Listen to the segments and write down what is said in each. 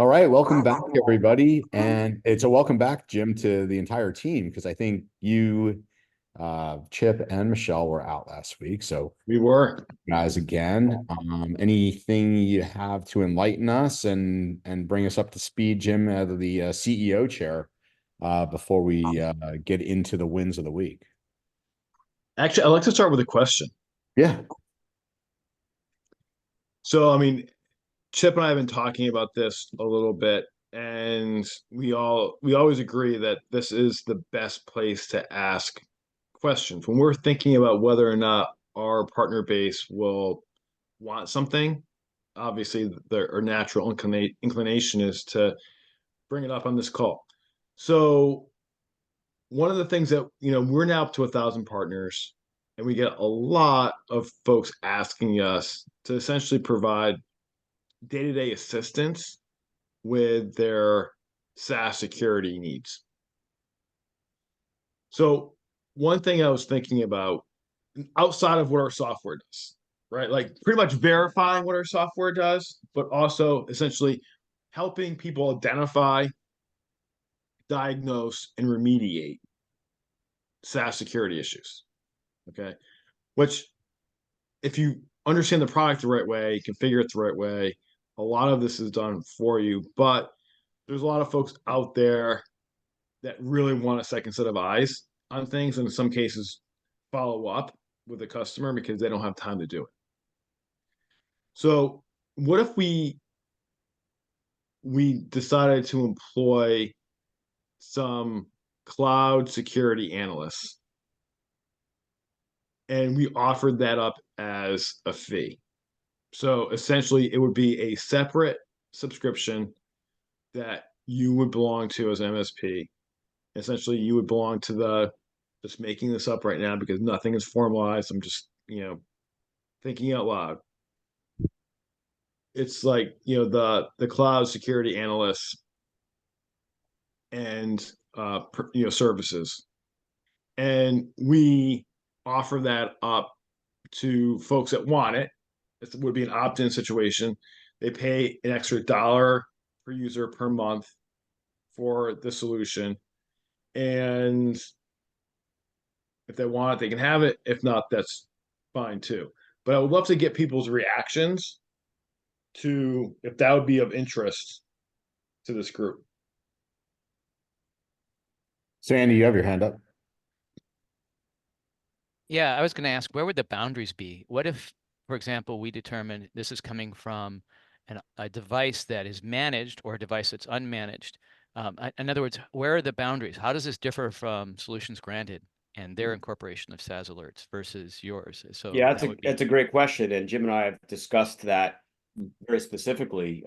All right, welcome back, everybody. And it's a welcome back, Jim, to the entire team, because I think you, Chip, and Michelle were out last week. So, We were. guys, again, anything you have to enlighten us and bring us up to speed, Jim, out of the CEO chair, before we get into the wins of the week? Actually, I'd like to start with a question. Yeah. Chip and I have been talking about this a little bit, and we always agree that this is the best place to ask questions when we're thinking about whether or not our partner base will want something. Obviously, our natural inclination is to bring it up on this call. So one of the things that we're now up to 1,000 partners, and we get a lot of folks asking us to essentially provide day-to-day assistance with their SaaS security needs. So one thing I was thinking about outside of what our software does, right? Like pretty much verifying what our software does, but also essentially helping people identify, diagnose, and remediate SaaS security issues. Okay. Which, if you understand the product the right way, configure it the right way, a lot of this is done for you. But there's a lot of folks out there that really want a second set of eyes on things, and in some cases, follow up with the customer because they don't have time to do it. So, what if we decided to employ some cloud security analysts and we offered that up as a fee? So essentially, it would be a separate subscription that you would belong to as MSP. Essentially, you would belong to just making this up right now because nothing is formalized. I'm just, thinking out loud. It's like, the cloud security analysts and services. And we offer that up to folks that want it. It would be an opt-in situation. They pay an extra dollar per user per month for the solution. And if they want it, they can have it. If not, that's fine too. But I would love to get people's reactions to if that would be of interest to this group. Sandy, you have your hand up. Yeah, I was going to ask, where would the boundaries be? What if, for example, we determine this is coming from a device that is managed or a device that's unmanaged? In other words, where are the boundaries? How does this differ from solutions granted and their incorporation of SaaS alerts versus yours? So yeah, that's a great question, and Jim and I have discussed that very specifically.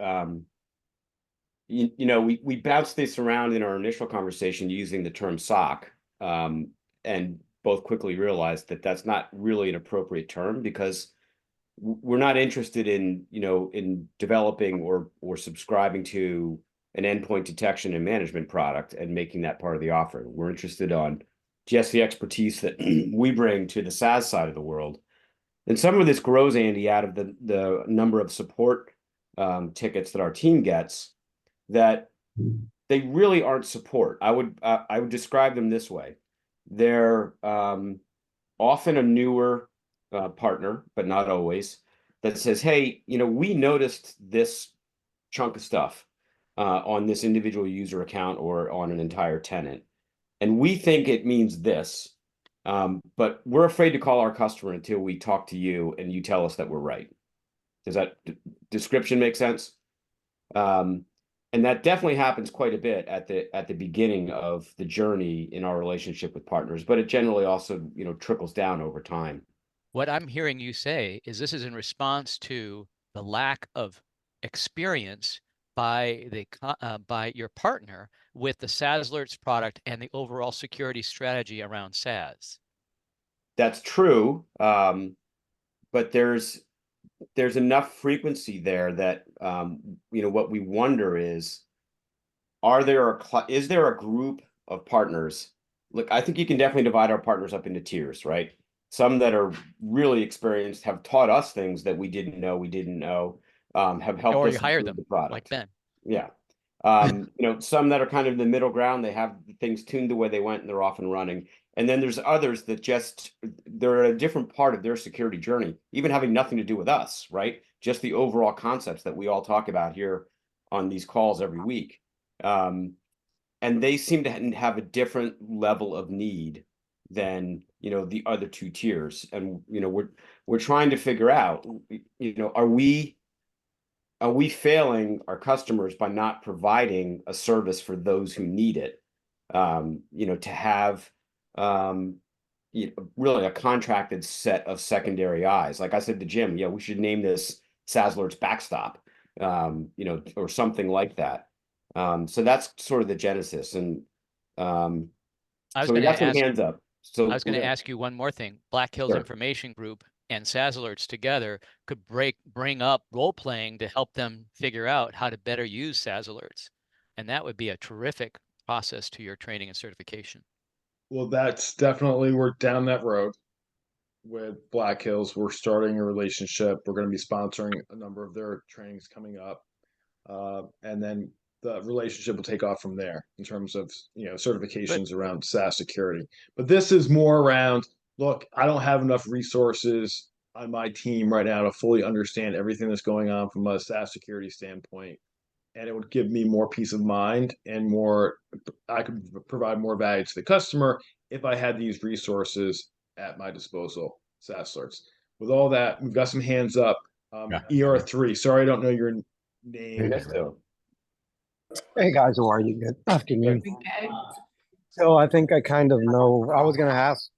We bounced this around in our initial conversation using the term SOC, and both quickly realized that that's not really an appropriate term because we're not interested in developing or subscribing to an endpoint detection and management product and making that part of the offering. We're interested on just the expertise that we bring to the SaaS side of the world. And some of this grows, Andy, out of the number of support tickets that our team gets that they really aren't support. I would describe them this way. They're often a newer partner, but not always, that says, hey, we noticed this chunk of stuff on this individual user account or on an entire tenant. And we think it means this, but we're afraid to call our customer until we talk to you and you tell us that we're right. Does that description make sense? And that definitely happens quite a bit at the beginning of the journey in our relationship with partners, but it generally also trickles down over time. What I'm hearing you say is this is in response to the lack of experience by your partner with the SaaS Alerts product and the overall security strategy around SaaS. That's true, but there's enough frequency there that what we wonder is there a group of partners? Look, I think you can definitely divide our partners up into tiers, right? Some that are really experienced, have taught us things that we didn't know, have helped or us you hire them the product. like Ben. Yeah. Some that are kind of in the middle ground, they have things tuned the way they went and they're off and running. And then there's others that they're at a different part of their security journey, even having nothing to do with us, right? Just the overall concepts that we all talk about here on these calls every week. And they seem to have a different level of need than, the other two tiers. And, we're trying to figure out, are we failing our customers by not providing a service for those who need it? To have really a contracted set of secondary eyes. Like I said to Jim, we should name this SaaS Alerts Backstop, or something like that. So that's sort of the genesis. And I was so we going got to some ask. hands up. So I was going to ask you one more thing. Black Hills Sure. Information Group and SaaS Alerts together could bring up role playing to help them figure out how to better use SaaS Alerts, and that would be a terrific process to your training and certification. Well, that's definitely, we're down that road with Black Hills. We're starting a relationship. We're going to be sponsoring a number of their trainings coming up. And then the relationship will take off from there in terms of, certifications around SaaS security. But this is more around, look, I don't have enough resources on my team right now to fully understand everything that's going on from a SaaS security standpoint. And it would give me more peace of mind and I could provide more value to the customer if I had these resources at my disposal. SaaS Alerts. With all that, we've got some hands up. ER3. Sorry, I don't know your name. Yes, so. Hey guys, how are you? Good afternoon. So I think I kind of know, I was going to ask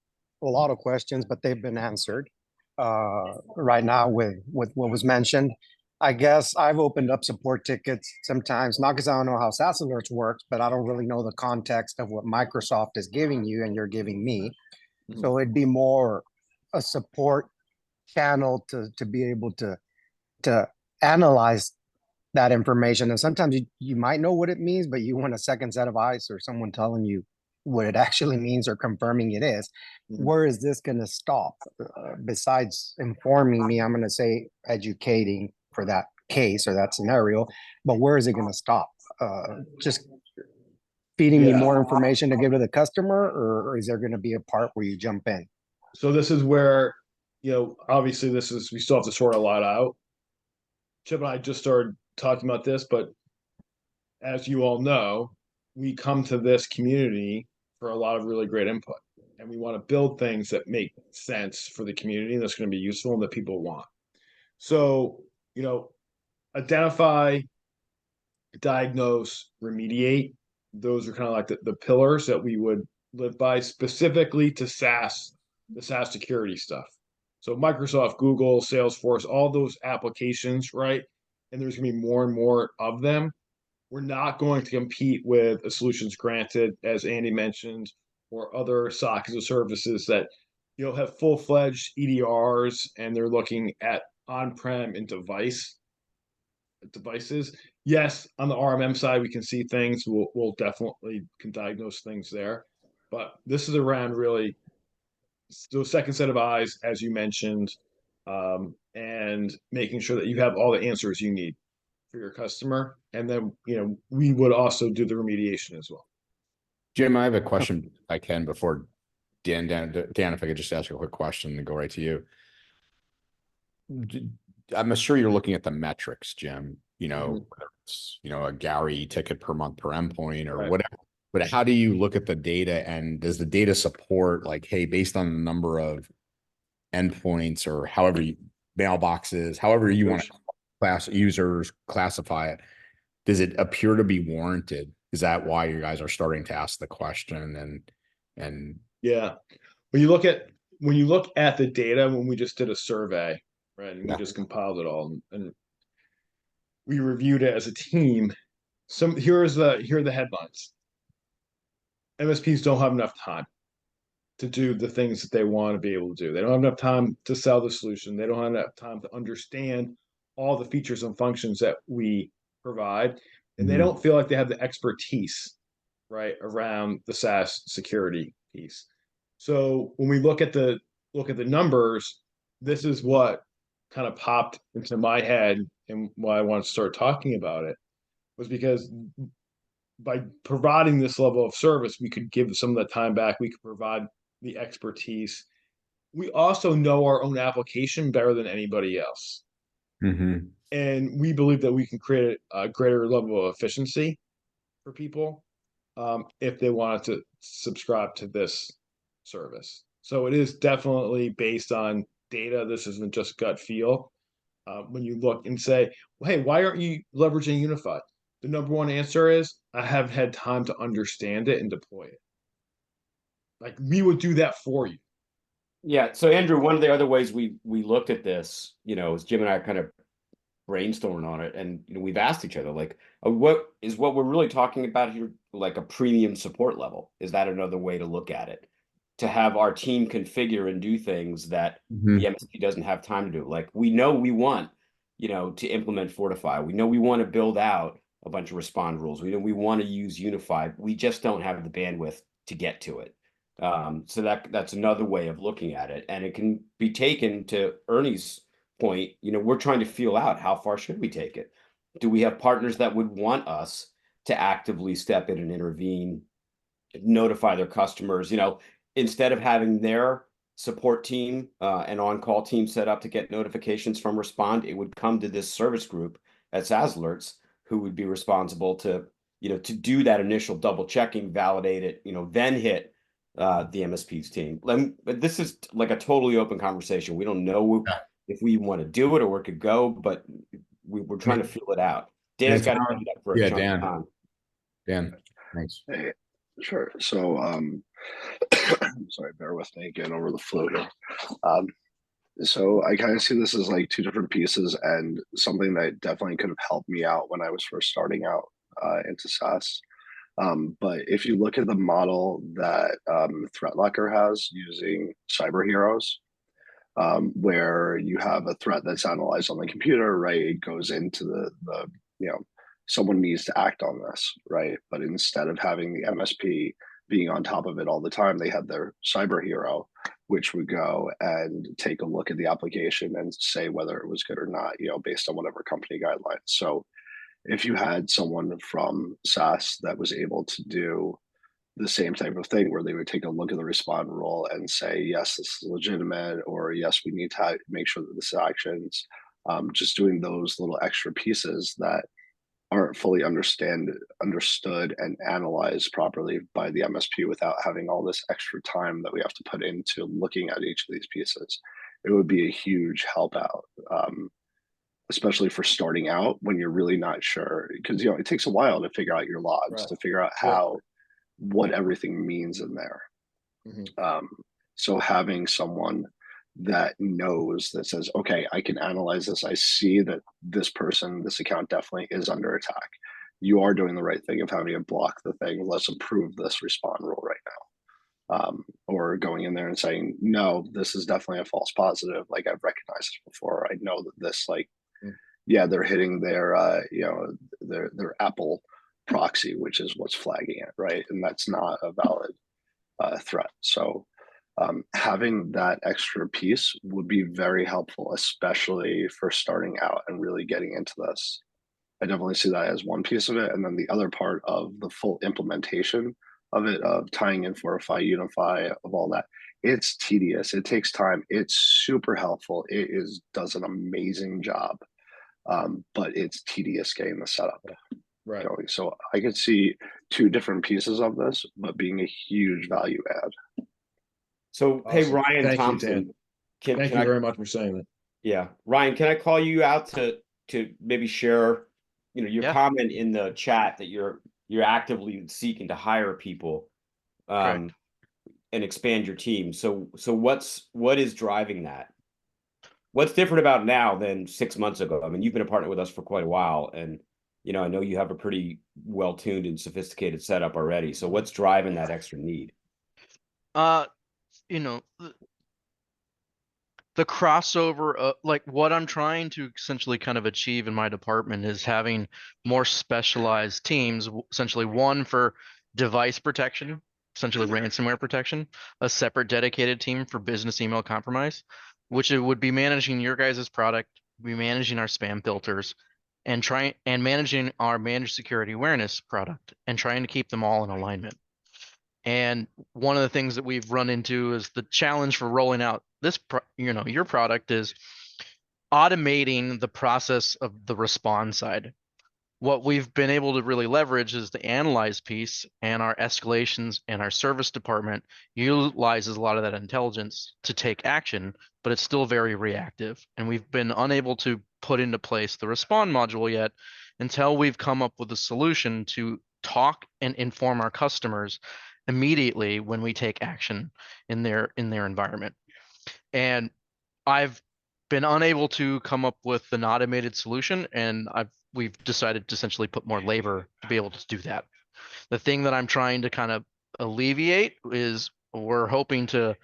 a lot of questions, but they've been answered right now with what was mentioned. I guess I've opened up support tickets sometimes, not because I don't know how SaaS Alerts works, but I don't really know the context of what Microsoft is giving you and you're giving me. Mhm. So it'd be more a support channel to be able to analyze that information. And sometimes you might know what it means, but you want a second set of eyes or someone telling you what it actually means or confirming it is. Mhm. Where is this going to stop? Besides informing me, I'm going to say educating for that case or that scenario, but where is it going to stop? Just feeding me more information to give to the customer, or is there going to be a part where you jump in? So this is where, obviously we still have to sort a lot out. Chip and I just started talking about this, but as you all know, we come to this community for a lot of really great input. And we want to build things that make sense for the community that's going to be useful and that people want. So, identify, diagnose, remediate. Those are kind of like the pillars that we would live by specifically to SaaS, the SaaS security stuff. So Microsoft, Google, Salesforce, all those applications, right? And there's going to be more and more of them. We're not going to compete with a solutions granted, as Andy mentioned, or other SOC as a services that have full-fledged EDRs and they're looking at on-prem and devices. Yes, on the RMM side, we can see things. We'll definitely can diagnose things there. But this is around really the second set of eyes, as you mentioned, and making sure that you have all the answers you need for your customer. And then, we would also do the remediation as well. Jim, I have a question if I can before Dan, if I could just ask you a quick question and go right to you. I'm sure you're looking at the metrics, Jim, whether it's, a Gary ticket per month per endpoint or Right. whatever. But how do you look at the data, and does the data support, like, hey, based on the number of endpoints or however mailboxes, however you want to classify it, does it appear to be warranted? Is that why you guys are starting to ask the question? And yeah, when you look at the data, when we just did a survey, right, and we just compiled it all and we reviewed it as a team. Here are the headlines. MSPs don't have enough time to do the things that they want to be able to do. They don't have enough time to sell the solution. They don't have enough time to understand all the features and functions that we provide. And they don't feel like they have the expertise, right, around the SaaS security piece. So when we look at the numbers, this is what kind of popped into my head and why I wanted to start talking about it was because by providing this level of service, we could give some of the time back. We could provide the expertise. We also know our own application better than anybody else. Mm-hmm. And we believe that we can create a greater level of efficiency for people if they wanted to subscribe to this service. So it is definitely based on data. This isn't just gut feel. When you look and say, well, hey, why aren't you leveraging Unified? The number one answer is I haven't had time to understand it and deploy it. Like we would do that for you. Yeah. So Andrew, one of the other ways we looked at this, is Jim and I kind of brainstorming on it, and we've asked each other, like, what we're really talking about here, like a premium support level? Is that another way to look at it? To have our team configure and do things that the MSP doesn't have time to do. Like we know we want, to implement Fortify. We know we want to build out a bunch of respond rules. We know we want to use Unify. We just don't have the bandwidth to get to it. So that's another way of looking at it, and it can be taken to Ernie's point. We're trying to feel out how far should we take it. Do we have partners that would want us to actively step in and intervene, notify their customers? Instead of having their support team and on-call team set up to get notifications from Respond, it would come to this service group at SaaS Alerts who would be responsible to to do that initial double checking, validate it, then hit the MSP's team. But this is like a totally open conversation. We don't know if we want to do it or where it could go, but we're trying to feel it out. Dan's got to hand up for a chunk of time. Dan, thanks. Hey, sure. So, sorry, bear with me, getting over the flu here. So I kind of see this as like two different pieces, and something that definitely could have helped me out when I was first starting out into SaaS. But if you look at the model that ThreatLocker has using cyber heroes, where you have a threat that's analyzed on the computer, right? It goes into the someone needs to act on this, right? But instead of having the MSP being on top of it all the time, they had their cyber hero, which would go and take a look at the application and say whether it was good or not, based on whatever company guidelines. So if you had someone from SaaS that was able to do the same type of thing, where they would take a look at the respond rule and say, yes, this is legitimate, or yes, we need to make sure that this actions, just doing those little extra pieces that aren't fully understood and analyzed properly by the MSP without having all this extra time that we have to put into looking at each of these pieces, it would be a huge help out. Especially for starting out when you're really not sure, because it takes a while to figure out your logs, to figure out what everything means in there. So having someone that knows, that says, okay, I can analyze this. I see that this account definitely is under attack. You are doing the right thing of having to block the thing. Let's approve this respond rule right now. Or going in there and saying, no, this is definitely a false positive. Like I've recognized this before. I know that this, they're hitting their, their Apple proxy, which is what's flagging it, right? And that's not a valid threat. So having that extra piece would be very helpful, especially for starting out and really getting into this. I definitely see that as one piece of it. And then the other part of the full implementation of it, of tying in Fortify, Unify, of all that, it's tedious. It takes time. It's super helpful. It does an amazing job. But it's tedious getting the setup going. So I could see two different pieces of this, but being a huge value add. So, awesome. Hey, Ryan Thank Thompson, you, Thank you very much for saying that. Yeah, Ryan, can I call you out to maybe share, your comment in the chat that you're actively seeking to hire people, and expand your team. So what is driving that? What's different about now than 6 months ago? I mean, you've been a partner with us for quite a while, and I know you have a pretty well-tuned and sophisticated setup already. So what's driving that extra need? The crossover, like what I'm trying to essentially kind of achieve in my department is having more specialized teams, essentially one for device protection, essentially ransomware protection, a separate dedicated team for business email compromise, which it would be managing your guys' product, be managing our spam filters, and managing our managed security awareness product and trying to keep them all in alignment. And one of the things that we've run into is the challenge for rolling out this, your product is automating the process of the respond side. What we've been able to really leverage is the analyze piece, and our escalations and our service department utilizes a lot of that intelligence to take action, but it's still very reactive. And we've been unable to put into place the respond module yet until we've come up with a solution to talk and inform our customers immediately when we take action in their environment. And I've been unable to come up with an automated solution, and we've decided to essentially put more labor to be able to do that. The thing that I'm trying to kind of alleviate is we're hoping to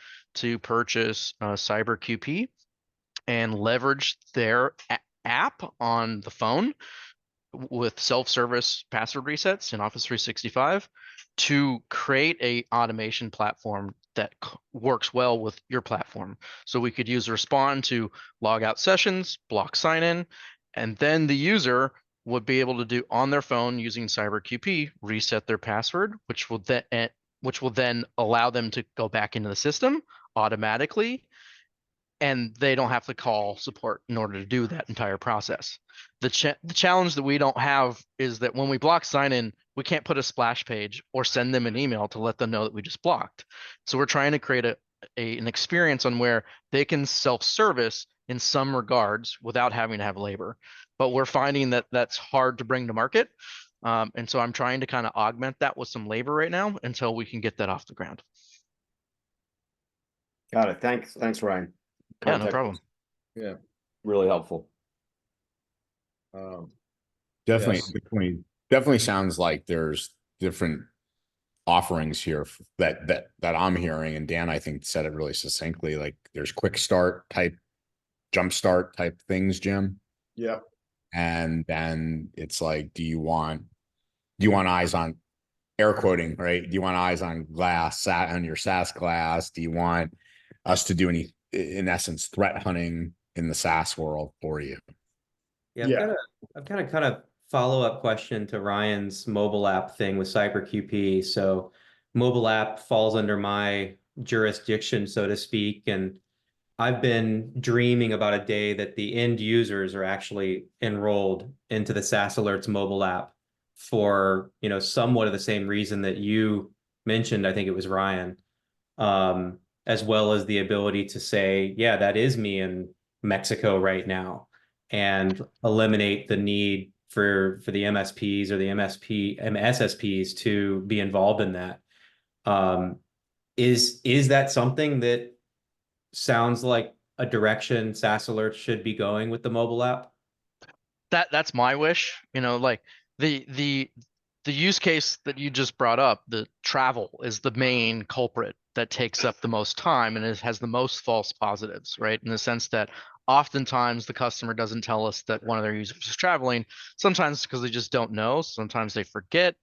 purchase Cyber QP and leverage their app on the phone with self-service password resets in Office 365 to create a automation platform that works well with your platform. So we could use Respond to log out sessions, block sign-in, and then the user would be able to do on their phone using CyberQP, reset their password, which will then allow them to go back into the system automatically, and they don't have to call support in order to do that entire process. The challenge that we don't have is that when we block sign-in, we can't put a splash page or send them an email to let them know that we just blocked. So we're trying to create an experience on where they can self-service in some regards without having to have labor. But we're finding that that's hard to bring to market. And so I'm trying to kind of augment that with some labor right now until we can get that off the ground. Got it. Thanks, Ryan. Yeah, no problem. Yeah. Really helpful. Definitely, Yes. definitely sounds like there's different offerings here that I'm hearing, and Dan, I think, said it really succinctly. Like there's quick start type, jump start type things, Jim. Yeah. And then it's like, do you want eyes on, air quoting, right? Do you want eyes on glass, on your SaaS glass? Do you want us to do any, in essence, threat hunting in the SaaS world for you? Yeah, I've got a kind of follow-up question to Ryan's mobile app thing with CyberQP. So mobile app falls under my jurisdiction, so to speak, and I've been dreaming about a day that the end users are actually enrolled into the SaaS Alerts mobile app for, somewhat of the same reason that you mentioned. I think it was Ryan, as well as the ability to say, yeah, that is me in Mexico right now, and eliminate the need for the MSPs or the SSPs to be involved in that. Is that something that sounds like a direction SaaS Alerts should be going with the mobile app? That's my wish. Like the use case that you just brought up, the travel is the main culprit that takes up the most time, and it has the most false positives, right? In the sense that oftentimes the customer doesn't tell us that one of their users is traveling, sometimes because they just don't know, sometimes they forget,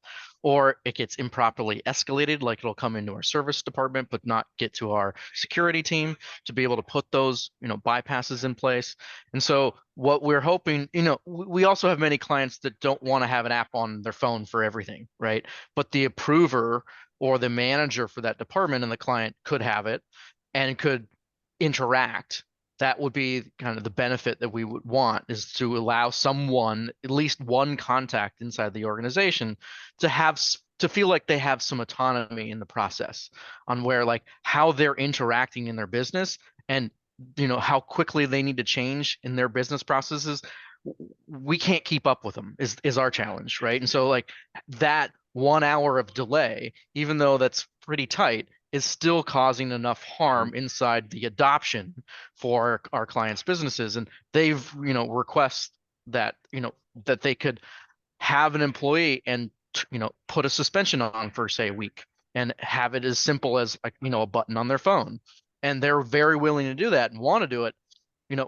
or it gets improperly escalated, like it'll come into our service department but not get to our security team to be able to put those, bypasses in place. And so what we're hoping, we also have many clients that don't want to have an app on their phone for everything, right? But the approver or the manager for that department and the client could have it and could interact. That would be kind of the benefit that we would want, is to allow someone, at least one contact inside the organization, to feel like they have some autonomy in the process on where, like, how they're interacting in their business, and how quickly they need to change in their business processes. We can't keep up with them is our challenge, right? And so, like, that 1 hour of delay, even though that's pretty tight, is still causing enough harm inside the adoption for our clients' businesses. And they've, request that, that they could have an employee and, put a suspension on for, say, a week, and have it as simple as, like, a button on their phone. And they're very willing to do that and want to do it.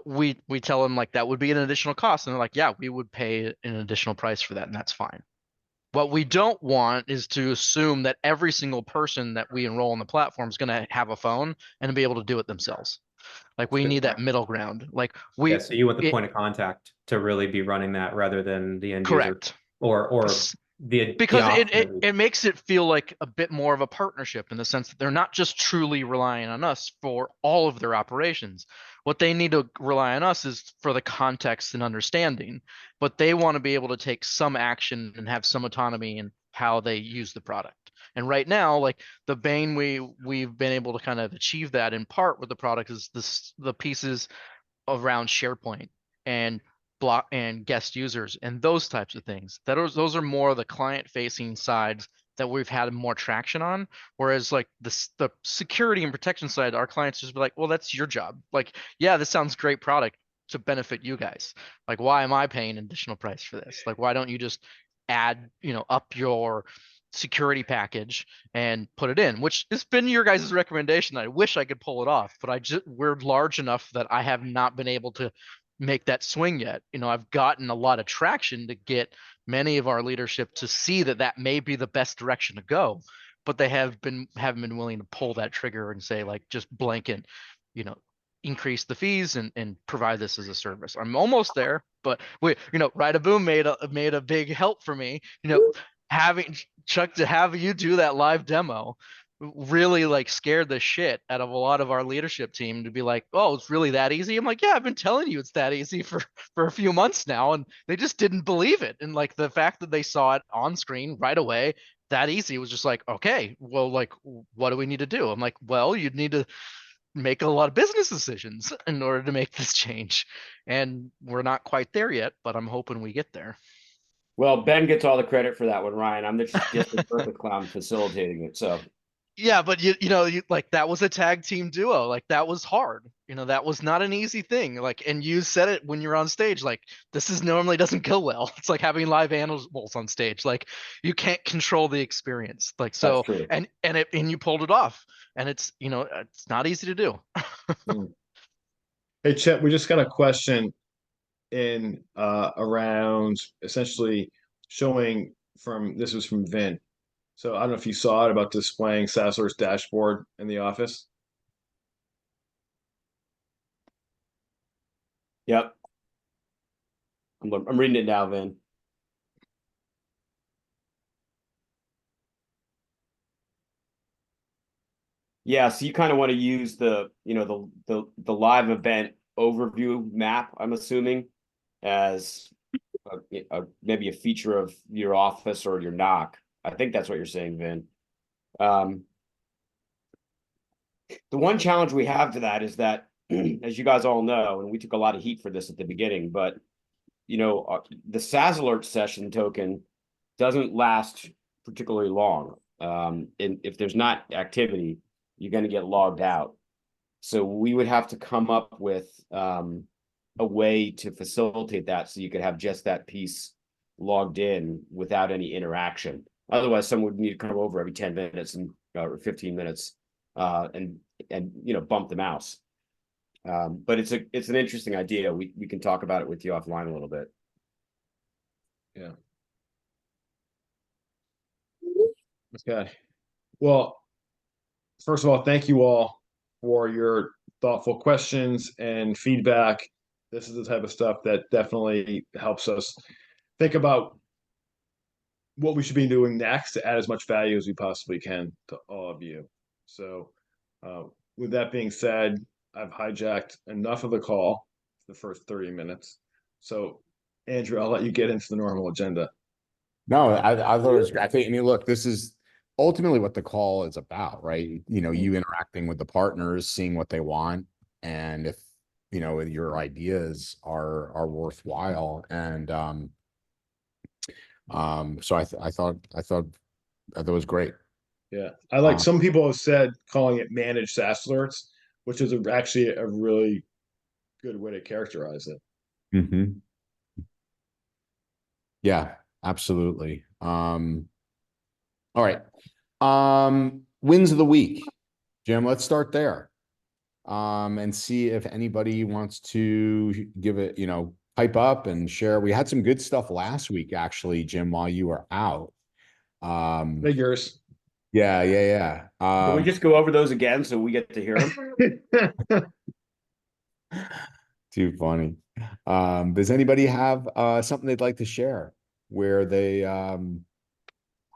We tell them, like, that would be an additional cost. And they're like, yeah, we would pay an additional price for that. And that's fine. What we don't want is to assume that every single person that we enroll on the platform is going to have a phone and be able to do it themselves. Like we need that middle ground. Like Yeah, so you want the it, point of contact to really be running that rather than the end user, correct. or the Because option. it makes it feel like a bit more of a partnership in the sense that they're not just truly relying on us for all of their operations. What they need to rely on us is for the context and understanding, but they want to be able to take some action and have some autonomy in how they use the product. And right now, like the bane we've been able to kind of achieve that in part with the product is the pieces around SharePoint and block and guest users and those types of things. Those are more the client facing sides that we've had more traction on. Whereas like the security and protection side, our clients just be like, well, that's your job. Like, yeah, this sounds great product to benefit you guys. Like, why am I paying additional price for this? Like, why don't you just add, up your security package and put it in, which has been your guys' recommendation. I wish I could pull it off, but we're large enough that I have not been able to make that swing yet. I've gotten a lot of traction to get many of our leadership to see that that may be the best direction to go, but they haven't been willing to pull that trigger and say like just blanket, increase the fees and provide this as a service. I'm almost there, but Ride a Boom made a big help for me. Having Chuck, to have you do that live demo really like scared the shit out of a lot of our leadership team to be like, oh, it's really that easy. I'm like, yeah, I've been telling you it's that easy for a few months now, and they just didn't believe it. And like the fact that they saw it on screen right away, that easy, was just like, okay, well, like, what do we need to do? I'm like, well, you'd need to make a lot of business decisions in order to make this change, and we're not quite there yet, but I'm hoping we get there. Well, Ben gets all the credit for that one, Ryan. I'm just the perfect clown facilitating it. So yeah, but like that was a tag team duo. Like that was hard. That was not an easy thing. Like, and you said it when you're on stage. Like this is normally doesn't go well. It's like having live animals on stage. Like you can't control the experience. Like so, that's true. and you pulled it off. And it's it's not easy to do. Hey, Chet, we just got a question in around essentially showing this was from Vin. So I don't know if you saw it about displaying Sassler's dashboard in the office. Yep. I'm reading it now, Vin. Yeah, so you kind of want to use the live event overview map, I'm assuming, as maybe a feature of your office or your NOC. I think that's what you're saying, Vin. The one challenge we have to that is that, as you guys all know, and we took a lot of heat for this at the beginning, but the SaaS alert session token doesn't last particularly long. And if there's not activity, you're going to get logged out. So we would have to come up with a way to facilitate that so you could have just that piece logged in without any interaction. Otherwise, someone would need to come over every 10 minutes or 15 minutes and bump the mouse. But it's an interesting idea. We can talk about it with you offline a little bit. Yeah. Okay. Well, first of all, thank you all for your thoughtful questions and feedback. This is the type of stuff that definitely helps us think about what we should be doing next to add as much value as we possibly can to all of you. So with that being said, I've hijacked enough of the call for the first 30 minutes. So Andrew, I'll let you get into the normal agenda. No, I thought it was great. I mean, look, this is ultimately what the call is about, right? You interacting with the partners, seeing what they want, and if your ideas are worthwhile. And so I thought that was great. Yeah, I like some people have said calling it managed SaaS alerts, which is actually a really good way to characterize it. Mm-hmm. Yeah, absolutely. All right. Wins of the week. Jim, let's start there. And see if anybody wants to give it, pipe up and share. We had some good stuff last week, actually, Jim, while you were out. Figures. Yeah. Can we just go over those again so we get to hear them? Too funny. Does anybody have something they'd like to share where they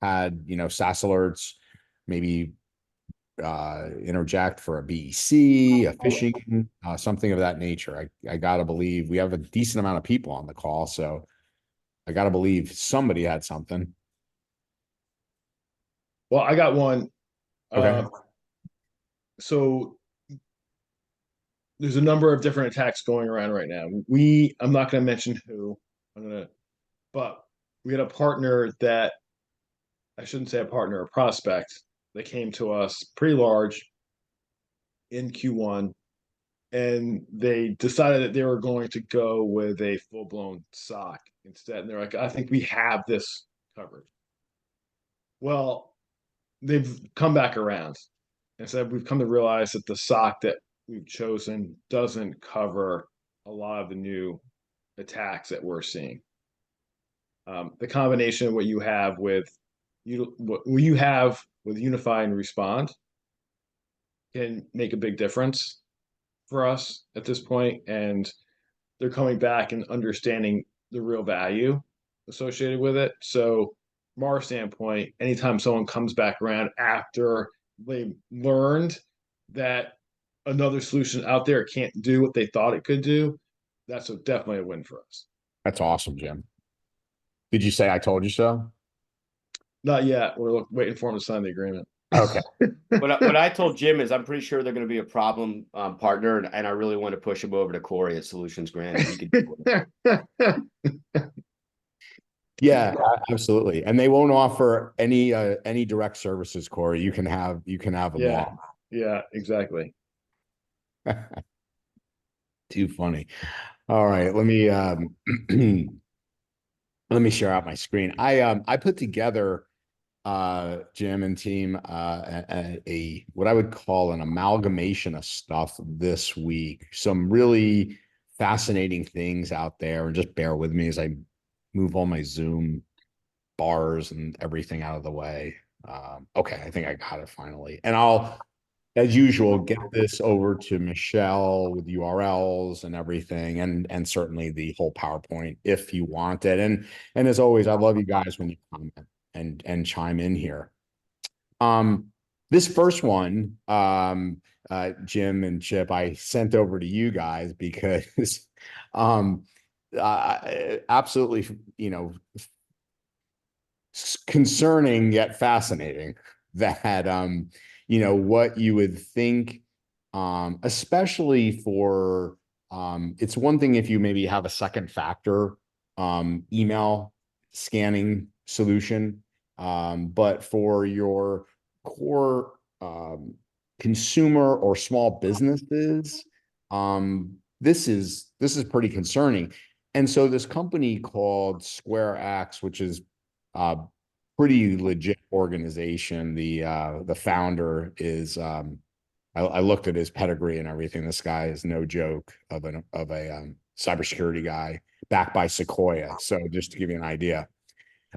had, SaaS alerts, maybe interject for a BEC, a phishing, something of that nature? I gotta believe we have a decent amount of people on the call, so I gotta believe somebody had something. Well, I got one. Okay. So there's a number of different attacks going around right now. I'm not going to mention who. But we had a partner that I shouldn't say a partner, a prospect that came to us pretty large in Q1, and they decided that they were going to go with a full blown SOC instead. And they're like, I think we have this covered. Well, they've come back around and said we've come to realize that the SOC that we've chosen doesn't cover a lot of the new attacks that we're seeing. The combination of what you have with Unify and Respond can make a big difference for us at this point, and they're coming back and understanding the real value associated with it. So from our standpoint, anytime someone comes back around after they learned that another solution out there can't do what they thought it could do, that's definitely a win for us. That's awesome, Jim. Did you say I told you so? Not yet. We're waiting for them to sign the agreement. Okay. What I told Jim is I'm pretty sure they're going to be a problem partner, and I really want to push him over to Corey at Solutions Grant. He could do it. Yeah, absolutely. And they won't offer any direct services, Corey. You can have them all. Yeah, exactly. Too funny. All right, let me let me share out my screen. I put together Jim and team a what I would call an amalgamation of stuff this week. Some really fascinating things out there, and just bear with me as I move all my Zoom bars and everything out of the way. Okay, I think I got it finally. And I'll, as usual, get this over to Michelle with URLs and everything, and certainly the whole PowerPoint if you want it. And as always, I love you guys when you comment and chime in here. This first one, Jim and Chip, I sent over to you guys because absolutely, concerning yet fascinating that what you would think, especially for it's one thing if you maybe have a second factor email scanning solution, but for your core consumer or small businesses, this is pretty concerning. And so this company called SquareX, which is pretty legit organization. The founder is I looked at his pedigree and everything. This guy is no joke of a cybersecurity guy backed by Sequoia. So just to give you an idea.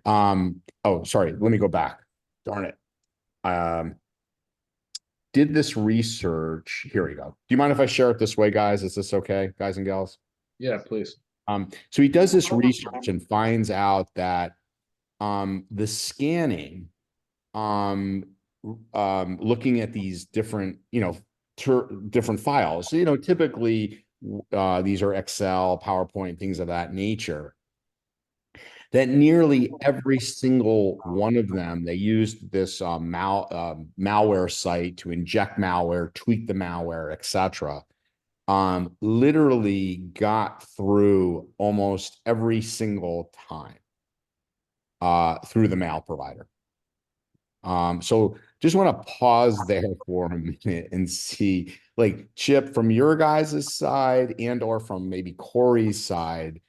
Oh, sorry. Let me go back. Darn it. Did this research. Here we go. Do you mind if I share it this way, guys? Is this okay, guys and gals? Yeah, please. So he does this research and finds out that the scanning, looking at these different, different files, typically these are Excel, PowerPoint, things of that nature, that nearly every single one of them, they used this malware site to inject malware, tweak the malware, etc. Literally got through almost every single time through the mail provider. So just want to pause there for a minute and see, like, Chip, from your guys' side and or from maybe Corey's side,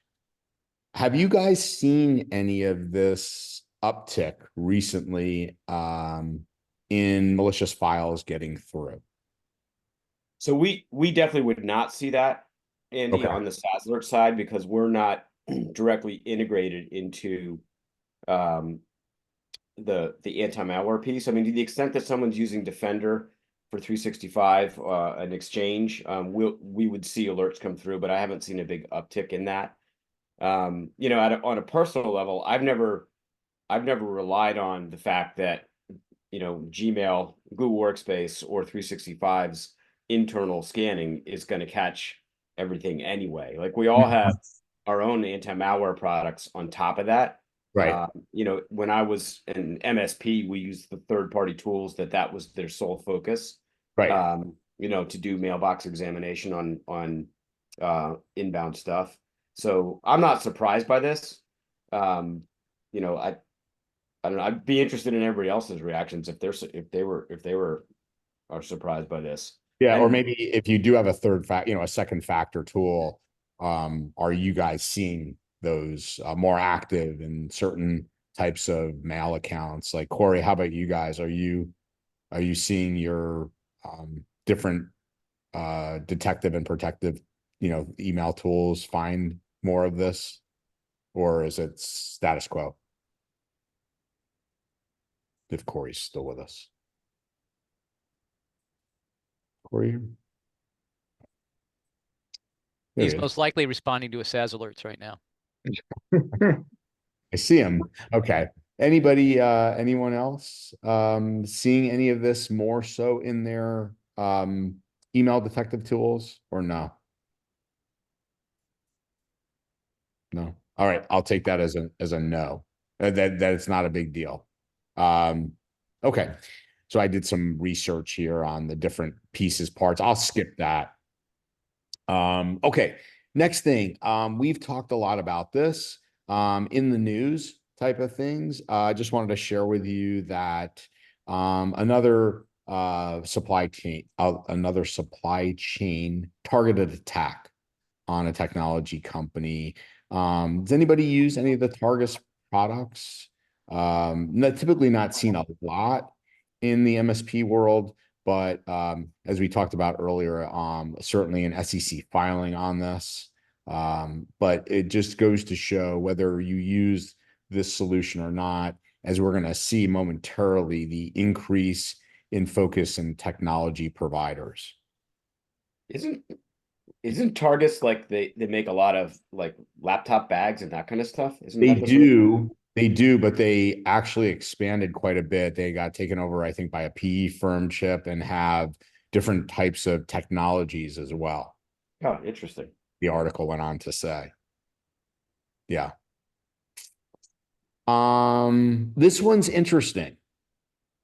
have you guys seen any of this uptick recently in malicious files getting through? So we definitely would not see that, Andy, on the SaaS alert side, because we're not directly integrated into the anti-malware piece. I mean, to the extent that someone's using Defender for 365, an Exchange, we would see alerts come through, but I haven't seen a big uptick in that. You know, on a personal level, I've never relied on the fact that, you know, Gmail, Google Workspace, or 365's internal scanning is going to catch everything anyway. Like, we all have our own anti-malware products on top of that. Right. You know, when I was in MSP, we used the third-party tools that was their sole focus. Right. You know, to do mailbox examination on inbound stuff. So I'm not surprised by this. You know, I don't know. I'd be interested in everybody else's reactions if they are surprised by this. Yeah, or And maybe if you do have a a second factor tool, are you guys seeing those more active in certain types of mail accounts? Like, Corey, how about you guys? Are you seeing your different detective and protective, email tools find more of this, or is it status quo? If Corey's still with us. Corey? There He's he is. most likely responding to a SaaS alerts right now. I see him. Okay. Anybody, anyone else, seeing any of this more so in their, email detective tools, or no? No. All right. I'll take that as a no, that it's not a big deal. Okay. So I did some research here on the different pieces, parts. I'll skip that. Okay. Next thing, we've talked a lot about this, in the news type of things. I just wanted to share with you that, another supply chain targeted attack on a technology company. Does anybody use any of the Targus products? Typically not seen a lot in the MSP world, but as we talked about earlier, certainly an SEC filing on this. But it just goes to show whether you use this solution or not, as we're going to see momentarily, the increase in focus in technology providers. Isn't Targus, like, they make a lot of, like, laptop bags and that kind of stuff? They do, but they actually expanded quite a bit. They got taken over, I think, by a PE firm, Chip, and have different types of technologies as well. Oh, interesting. The article went on to say. Yeah. This one's interesting.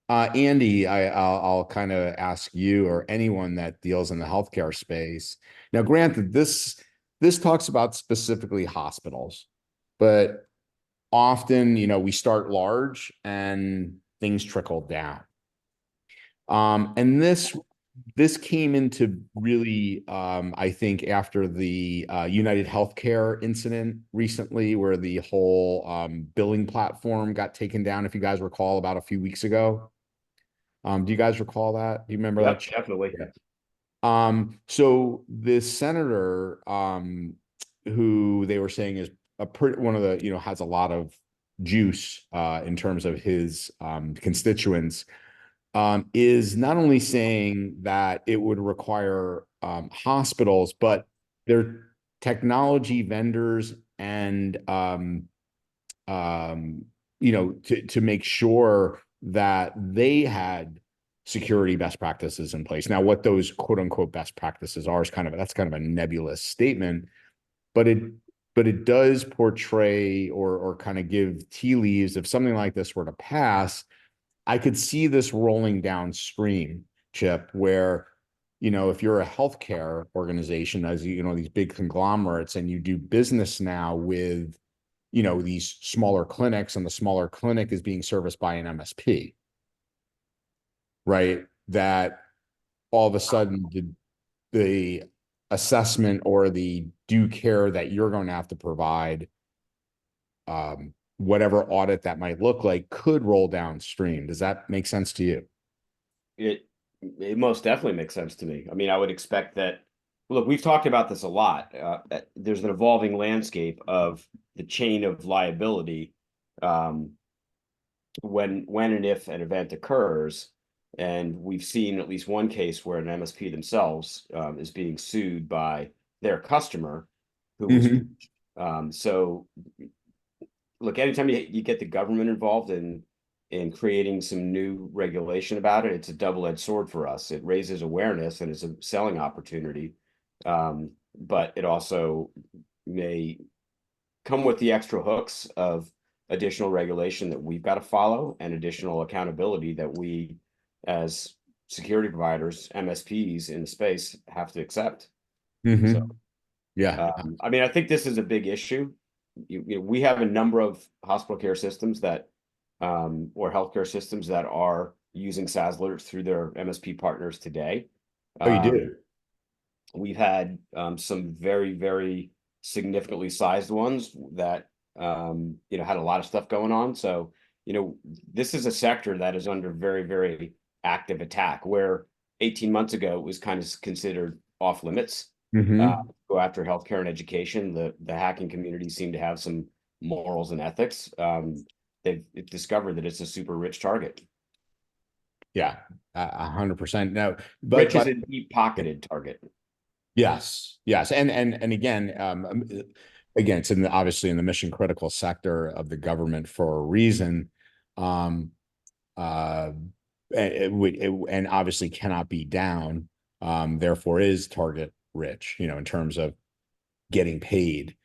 Andy, I'll kind of ask you or anyone that deals in the healthcare space. Now, granted, this talks about specifically hospitals, but often, we start large and things trickle down. And this came into really, I think, after the United Healthcare incident recently, where the whole billing platform got taken down, if you guys recall, about a few weeks ago. Do you guys recall that? Do you remember that? Definitely. So this senator, who they were saying is one of the, has a lot of juice in terms of his constituents, is not only saying that it would require hospitals, but their technology vendors and to make sure that they had security best practices in place. Now, what those quote unquote best practices are is that's kind of a nebulous statement, but it does portray or kind of give tea leaves. If something like this were to pass, I could see this rolling downstream, Chip, where, if you're a healthcare organization, as these big conglomerates, and you do business now with, these smaller clinics, and the smaller clinic is being serviced by an MSP, right? That all of a sudden the assessment or the due care that you're going to have to provide, whatever audit that might look like, could roll downstream. Does that make sense to you? It most definitely makes sense to me. I mean, I would expect that. Look, we've talked about this a lot. There's an evolving landscape of the chain of liability when and if an event occurs. And we've seen at least one case where an MSP themselves is being sued by their customer who was so look, anytime you get the government involved in creating some new regulation about it, it's a double-edged sword for us. It raises awareness and it's a selling opportunity, but it also may come with the extra hooks of additional regulation that we've got to follow and additional accountability that we as security providers, MSPs in the space, have to accept. So, yeah, I mean, I think this is a big issue. You know, we have a number of hospital care systems that, or healthcare systems that are using SaaS alerts through their MSP partners today. oh, you do. We've had some very, very significantly sized ones that you know, had a lot of stuff going on. So, you know, this is a sector that is under very, very active attack, where 18 months ago it was kind of considered off limits. Go after healthcare and education. The hacking community seemed to have some morals and ethics. They've discovered that it's a super rich target. Yeah, 100%. No, Rich is a deep pocketed target. Yes, yes, and again, again, it's obviously in the mission critical sector of the government for a reason, and obviously cannot be down. Therefore, is target rich, you know, in terms of getting paid.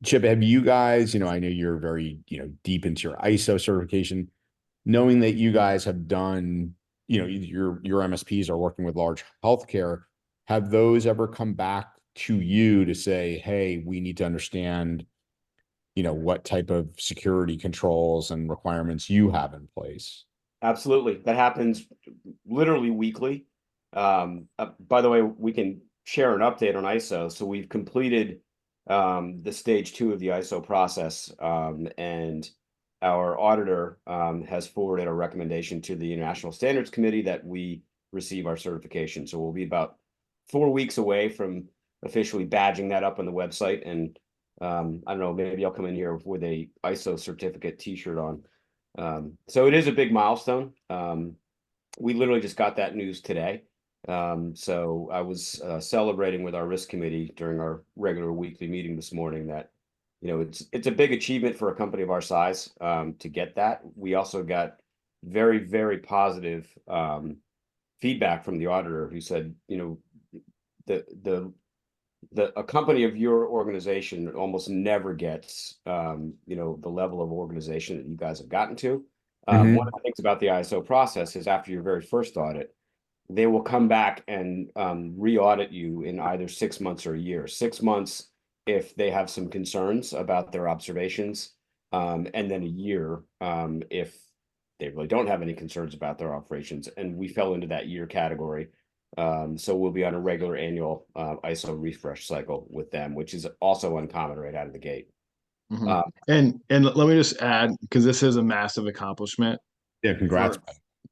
Chip, have you guys, you know, I know you're very, you know, deep into your ISO certification, knowing that you guys have done, you know, your MSPs are working with large healthcare. Have those ever come back to you to say, hey, we need to understand, you know, what type of security controls and requirements you have in place? Absolutely. That happens literally weekly. By the way, we can share an update on ISO. So we've completed the stage 2 of the ISO process, and our auditor has forwarded a recommendation to the National Standards Committee that we receive our certification. So we'll be about 4 weeks away from officially badging that up on the website. And I don't know, maybe I'll come in here with a ISO certificate t-shirt on. So it is a big milestone. We literally just got that news today. So I was celebrating with our risk committee during our regular weekly meeting this morning that, you know, it's a big achievement for a company of our size to get that. We also got very, very positive feedback from the auditor, who said, you know, a company of your organization almost never gets, you know, the level of organization that you guys have gotten to. One of the things about the ISO process is after your very first audit, they will come back and re-audit you in either 6 months or a year. 6 months if they have some concerns about their observations, and then a year if they really don't have any concerns about their operations. And we fell into that year category. So we'll be on a regular annual ISO refresh cycle with them, which is also uncommon right out of the gate. And let me just add, because this is a massive accomplishment. Yeah, congrats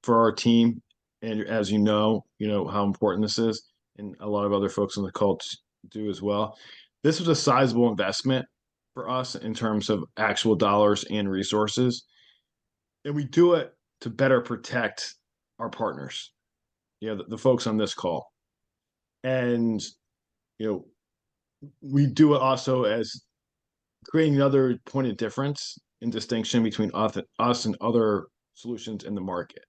for our team. And as you know how important this is, and a lot of other folks on the call do as well. This was a sizable investment for us in terms of actual dollars and resources. And we do it to better protect our partners, the folks on this call. And, we do it also as creating another point of difference and distinction between us and other solutions in the market.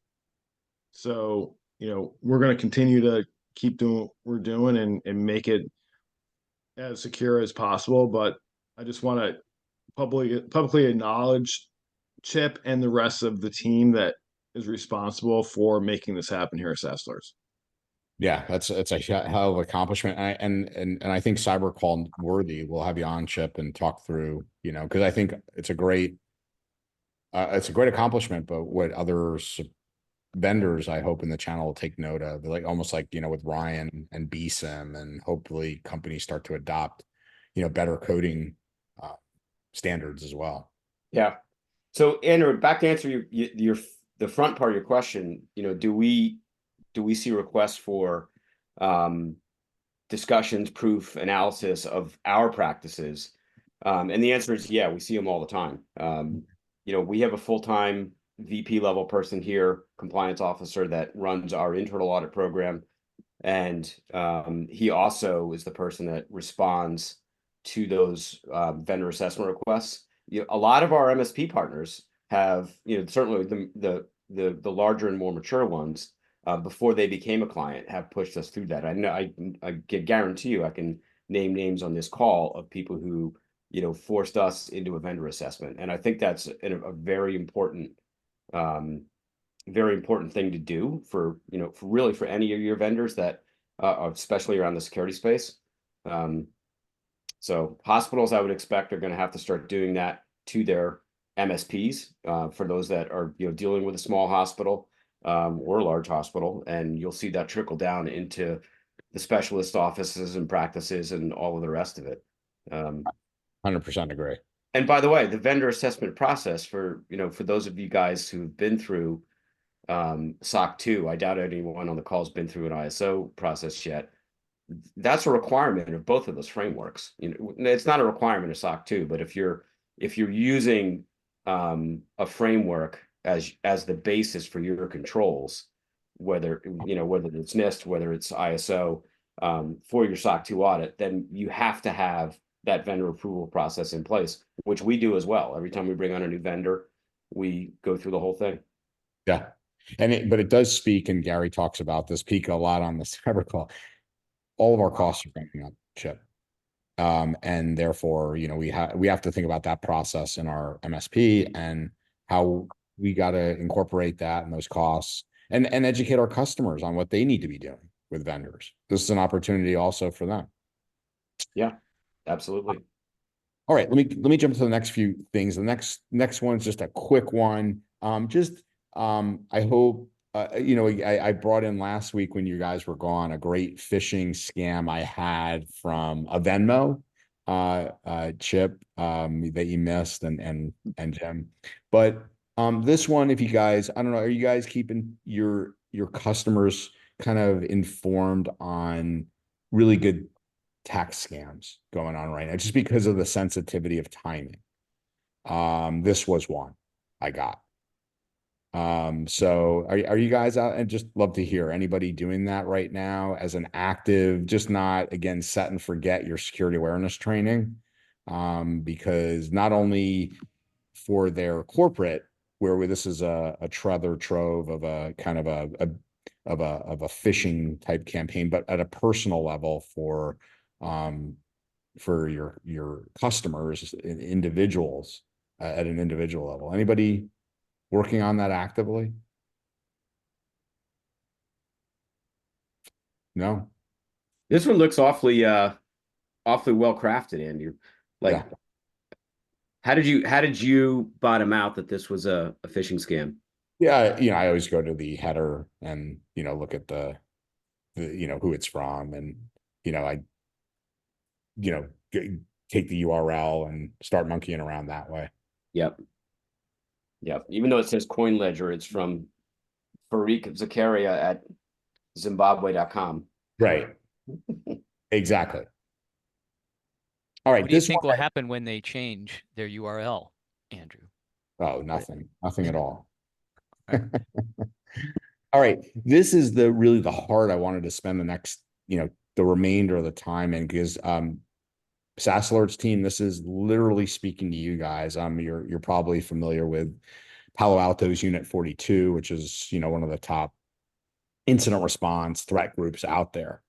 So, we're going to continue to keep doing what we're doing and make it as secure as possible. But I just want to publicly acknowledge Chip and the rest of the team that is responsible for making this happen here at SaaS Alerts. Yeah, that's a hell of an accomplishment. And I think cyber call worthy. We'll have you on, Chip, and talk through, because I think it's a great accomplishment, but what other vendors I hope in the channel will take note of, like almost like, with Ryan and BSIM, and hopefully companies start to adopt, better coding standards as well. Yeah. So Andrew, back to answer the front part of your question, do we see requests for discussions, proof, analysis of our practices? And the answer is, yeah, we see them all the time. We have a full-time VP level person here, compliance officer that runs our internal audit program. And he also is the person that responds to those vendor assessment requests. A lot of our MSP partners have, certainly the larger and more mature ones, before they became a client, have pushed us through that. I know I can guarantee you I can name names on this call of people who forced us into a vendor assessment, and I think that's a very important thing to do for for any of your vendors that especially around the security space. So hospitals, I would expect, are going to have to start doing that to their MSPs, for those that are dealing with a small hospital or a large hospital, and you'll see that trickle down into the specialist offices and practices and all of the rest of it. 100% agree. And by the way, the vendor assessment process for those of you guys who've been through SOC 2, I doubt anyone on the call has been through an ISO process yet. That's a requirement of both of those frameworks. It's not a requirement of SOC 2, but if you're using a framework as the basis for your controls, whether it's NIST, whether it's ISO, for your SOC 2 audit, then you have to have that vendor approval process in place, which we do as well. Every time we bring on a new vendor, we go through the whole thing. Yeah. But it does speak, and Gary talks about this peak a lot on the cyber call. All of our costs are going up, Chip. And therefore, we have to think about that process in our MSP and how we got to incorporate that and those costs and educate our customers on what they need to be doing with vendors. This is an opportunity also for them. Yeah, absolutely. All right, let me jump to the next few things. The next one's just a quick one. I hope I brought in last week when you guys were gone a great phishing scam I had from a Venmo, Chip, that you missed, and Jim. But this one, if you guys, I don't know, are you guys keeping your customers kind of informed on really good tax scams going on right now, just because of the sensitivity of timing? This was one I got. So are you guys out? And just love to hear anybody doing that right now as an active, just not again set and forget your security awareness training, because not only for their corporate, where this is a treasure trove of a kind of a phishing type campaign, but at a personal level for your customers, individuals, at an individual level. Anybody working on that actively? No. This one looks awfully well crafted, Andrew. Like, Yeah. how did you bottom out that this was a phishing scam? Yeah, I always go to the header and look at the who it's from, and I take the URL and start monkeying around that way. Yep. Even though it says Coin Ledger, it's from Farik Zakaria at Zimbabwe.com. Right. Exactly. All right. What do you think will happen when they change their URL, Andrew? Oh, nothing at all. Right. All right. This is really the heart I wanted to spend the next, the remainder of the time in, because SaaS Alerts team, this is literally speaking to you guys. You're probably familiar with Palo Alto's Unit 42, which is, one of the top incident response threat groups out there.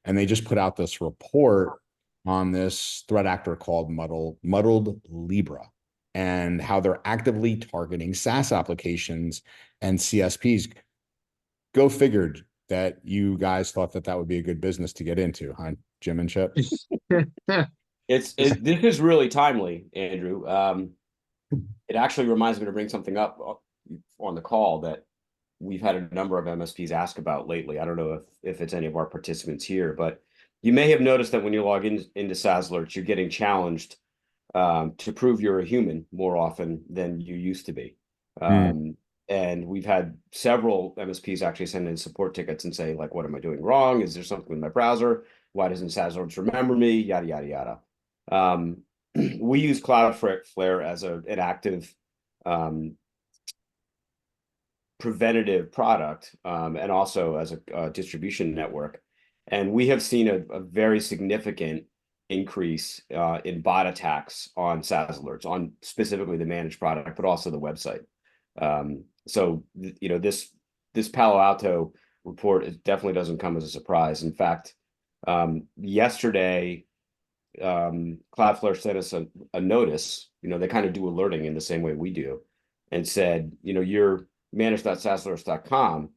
And they just put out this report on this threat actor called Muddled Libra, and how they're actively targeting SaaS applications and CSPs. Go figured that you guys thought that would be a good business to get into, huh, Jim and Chip? This is really timely, Andrew. It actually reminds me to bring something up on the call that we've had a number of MSPs ask about lately. I don't know if it's any of our participants here, but you may have noticed that when you log into SaaS Alerts, you're getting challenged to prove you're a human more often than you used to be. And we've had several MSPs actually send in support tickets and say, like, what am I doing wrong? Is there something with my browser? Why doesn't SaaS Alerts remember me? Yada, yada, yada. We use Cloudflare as an active preventative product, and also as a distribution network. And we have seen a very significant increase in bot attacks on SaaS alerts, on specifically the managed product, but also the website. So this Palo Alto report, it definitely doesn't come as a surprise. In fact, yesterday, Cloudflare sent us a notice. They kind of do alerting in the same way we do, and said, your managed.saasalerts.com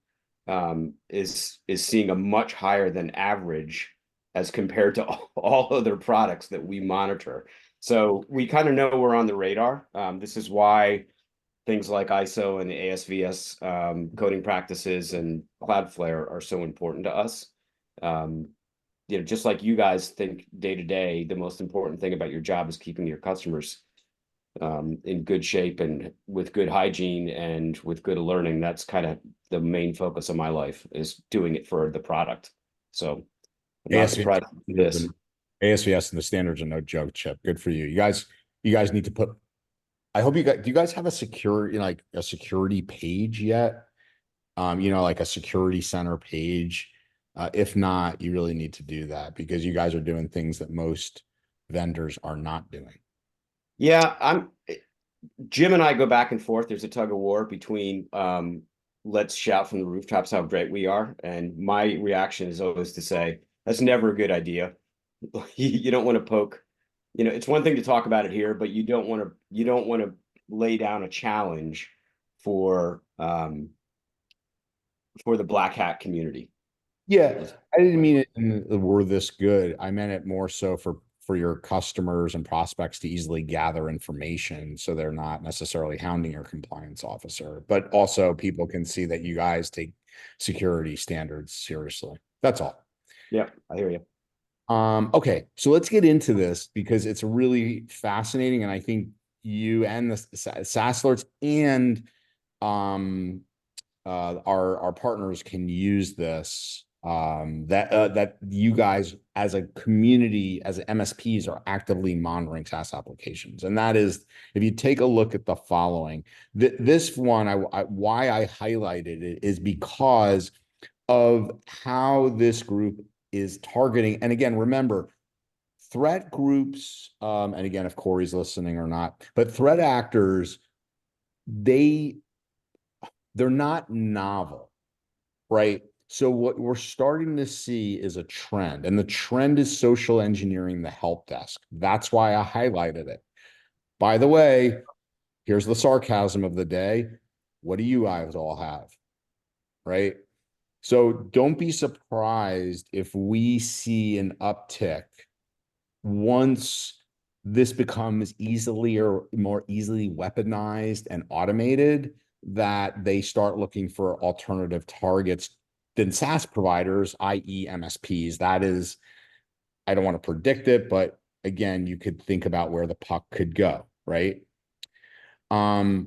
is seeing a much higher than average as compared to all other products that we monitor. So we kind of know we're on the radar. This is why things like ISO and ASVS coding practices and Cloudflare are so important to us. Just like you guys think day to day, the most important thing about your job is keeping your customers in good shape and with good hygiene and with good learning. That's kind of the main focus of my life, is doing it for the product. So I'm not surprised with this. ASVS and the standards are no joke, Chip. Good for you. You guys need to put, I hope do you guys have a security page yet? Like a security center page. If not, you really need to do that, because you guys are doing things that most vendors are not doing. Yeah, Jim and I go back and forth. There's a tug of war between let's shout from the rooftops how great we are. And my reaction is always to say, that's never a good idea. You don't want to poke, it's one thing to talk about it here, but you don't want to lay down a challenge for the black hat community. Yeah, I didn't mean it in the word this good. I meant it more so for your customers and prospects to easily gather information, so they're not necessarily hounding your compliance officer, but also people can see that you guys take security standards seriously. That's all. Yeah, I hear you. Okay, so let's get into this, because it's really fascinating, and I think you and the SaaS alerts and our partners can use this, that you guys as a community, as MSPs, are actively monitoring SaaS applications. And that is, if you take a look at the following, this one, why I highlighted it is because of how this group is targeting. And again, remember, threat groups, and again, if Corey's listening or not, but threat actors, they're not novel, right? So what we're starting to see is a trend, and the trend is social engineering the help desk. That's why I highlighted it. By the way, here's the sarcasm of the day. What do you guys all have, right? So don't be surprised if we see an uptick once this becomes easily or more easily weaponized and automated, that they start looking for alternative targets than SaaS providers, i.e. MSPs. That is, I don't want to predict it, but again, you could think about where the puck could go, right?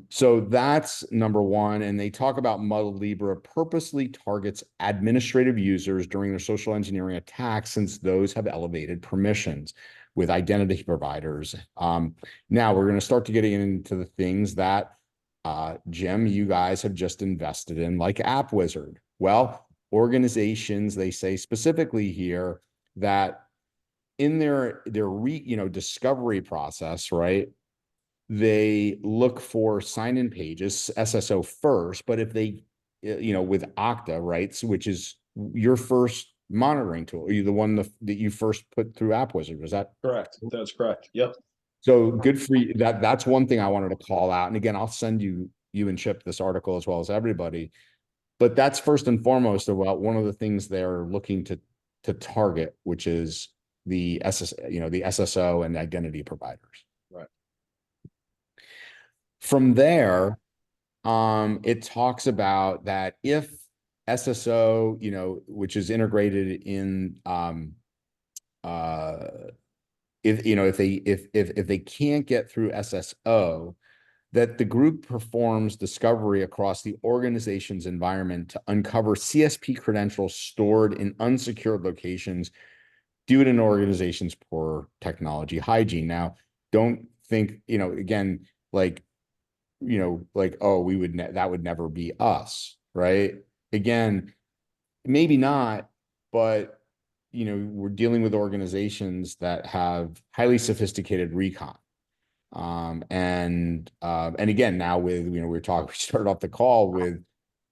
So that's number one. And they talk about Muddled Libra purposely targets administrative users during their social engineering attacks, since those have elevated permissions with identity providers. Now we're going to start to get into the things that, Jim, you guys have just invested in, like App Wizard. Well, organizations, they say specifically here that in their discovery process, right, they look for sign-in pages, SSO first, but if they, with Okta, right, which is your first monitoring tool, the one that you first put through App Wizard, was that correct? That's correct. Yep. So good for you. That's one thing I wanted to call out. And again, I'll send you and Chip this article as well as everybody. But that's first and foremost about one of the things they're looking to target, which is the the SSO and identity providers. Right. From there, it talks about that if SSO, which is integrated in, if they can't get through SSO, that the group performs discovery across the organization's environment to uncover CSP credentials stored in unsecured locations due to an organization's poor technology hygiene. Now, don't think, again, like like, oh, that would never be us, right? Again, maybe not, but we're dealing with organizations that have highly sophisticated recon. And again, now with, we started off the call with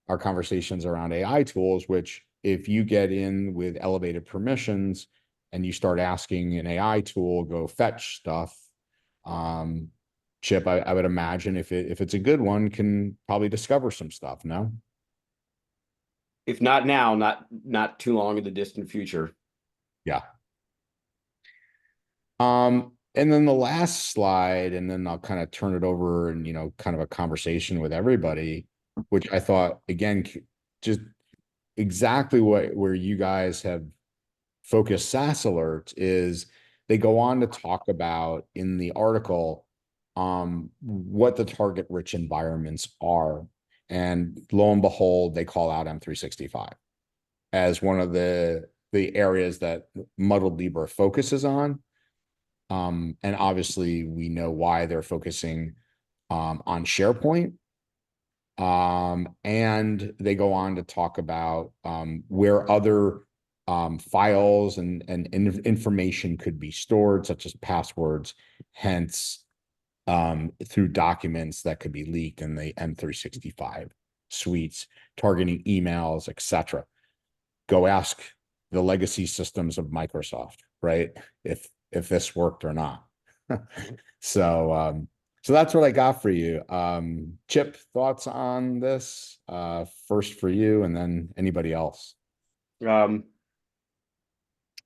our conversations around AI tools, which if you get in with elevated permissions and you start asking an AI tool, go fetch stuff, Chip, I would imagine if it's a good one, can probably discover some stuff, no? If not now, not too long in the distant future. Yeah. And then the last slide, and then I'll kind of turn it over and, kind of a conversation with everybody, which I thought, again, just exactly where you guys have focused SaaS alerts is they go on to talk about in the article, what the target rich environments are. And lo and behold, they call out M365 as one of the areas that Muddled Libra focuses on. And obviously we know why they're focusing on SharePoint. And they go on to talk about where other files and information could be stored, such as passwords, hence through documents that could be leaked in the M365 suites, targeting emails, etc. Go ask the legacy systems of Microsoft, right? If this worked or not. So that's what I got for you. Chip, thoughts on this? First for you, and then anybody else.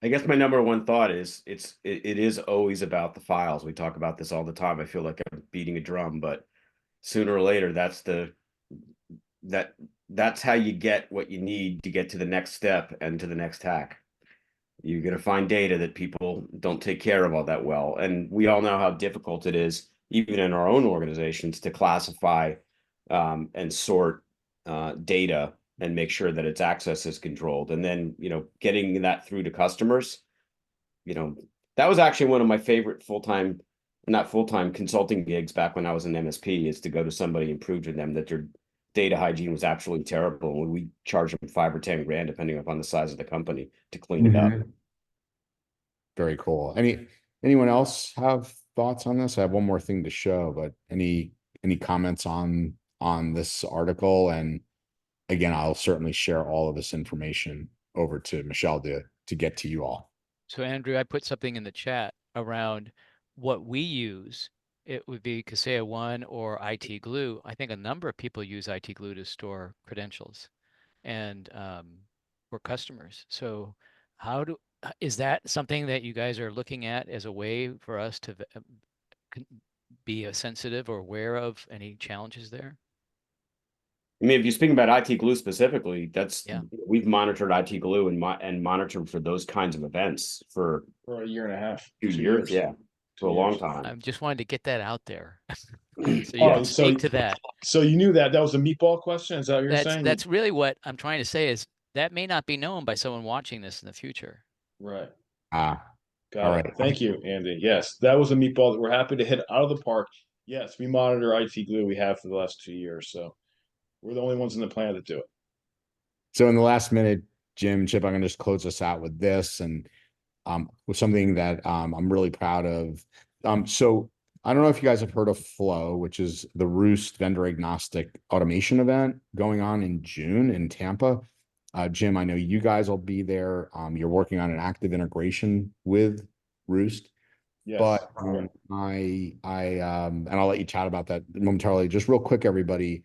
I guess my number one thought is it is always about the files. We talk about this all the time. I feel like I'm beating a drum, but sooner or later, that's how you get what you need to get to the next step and to the next hack. You're going to find data that people don't take care of all that well. And we all know how difficult it is, even in our own organizations, to classify and sort data and make sure that its access is controlled. And then, getting that through to customers, that was actually one of my favorite not full-time consulting gigs back when I was an MSP, is to go to somebody and prove to them that their data hygiene was absolutely terrible. And we charge them 5 or 10 grand, depending upon the size of the company, to clean it up. Very cool. Anyone else have thoughts on this? I have one more thing to show, but any comments on this article? And again, I'll certainly share all of this information over to Michelle to get to you all. So Andrew, I put something in the chat around what we use. It would be Kaseya One or IT Glue. I think a number of people use IT Glue to store credentials and for customers. So is that something that you guys are looking at as a way for us to be sensitive or aware of any challenges there? I mean, if you're speaking about IT Glue specifically, we've monitored IT Glue and monitored for those kinds of events for a year and a half, 2 years, yeah, to a long time. I just wanted to get that out there, so you can speak to that. So you knew that was a meatball question? Is that what you're saying? That's really what I'm trying to say. Is that may not be known by someone watching this in the future. Right. Got it. Thank you, Andy. Yes, that was a meatball that we're happy to hit out of the park. Yes, we monitor IT Glue. We have for the last 2 years, so we're the only ones in the planet that do it. So in the last minute, Jim, Chip, I'm going to just close us out with this, and with something that I'm really proud of. So I don't know if you guys have heard of Flow, which is the Roost vendor agnostic automation event going on in June in Tampa. Jim, I know you guys will be there. You're working on an active integration with Roost. Yes. But and I'll let you chat about that momentarily. Just real quick, everybody.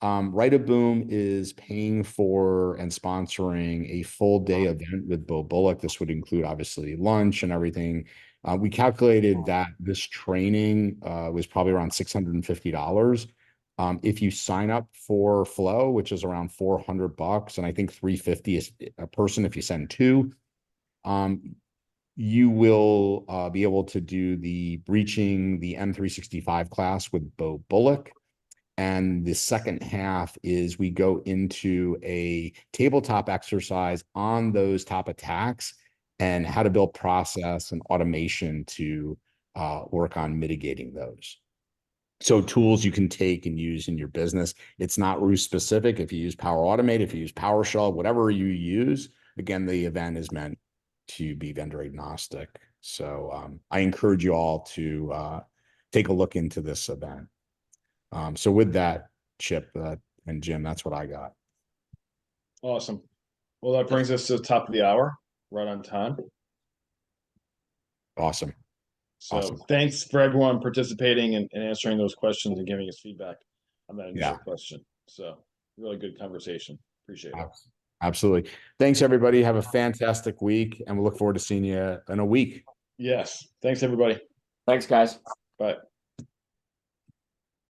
Write-A-Boom is paying for and sponsoring a full day event with Bo Bullock. This would include obviously lunch and everything. We calculated that this training was probably around $650. If you sign up for Flow, which is around $400, and I think $350 is a person if you send 2, you will be able to do the Breaching the M365 class with Bo Bullock. And the second half is we go into a tabletop exercise on those top attacks and how to build process and automation to work on mitigating those. So tools you can take and use in your business. It's not Roost specific. If you use Power Automate, if you use PowerShell, whatever you use, again, the event is meant to be vendor agnostic. So I encourage you all to take a look into this event. So with that, Chip and Jim, that's what I got. Awesome. Well, that brings us to the top of the hour, right on time. Awesome. So Awesome. thanks for everyone participating and answering those questions and giving us feedback on that initial question. So really good conversation. Appreciate it. Absolutely. Thanks, everybody. Have a fantastic week, and we'll look forward to seeing you in a week. Yes. Thanks, everybody. Thanks, guys. Bye.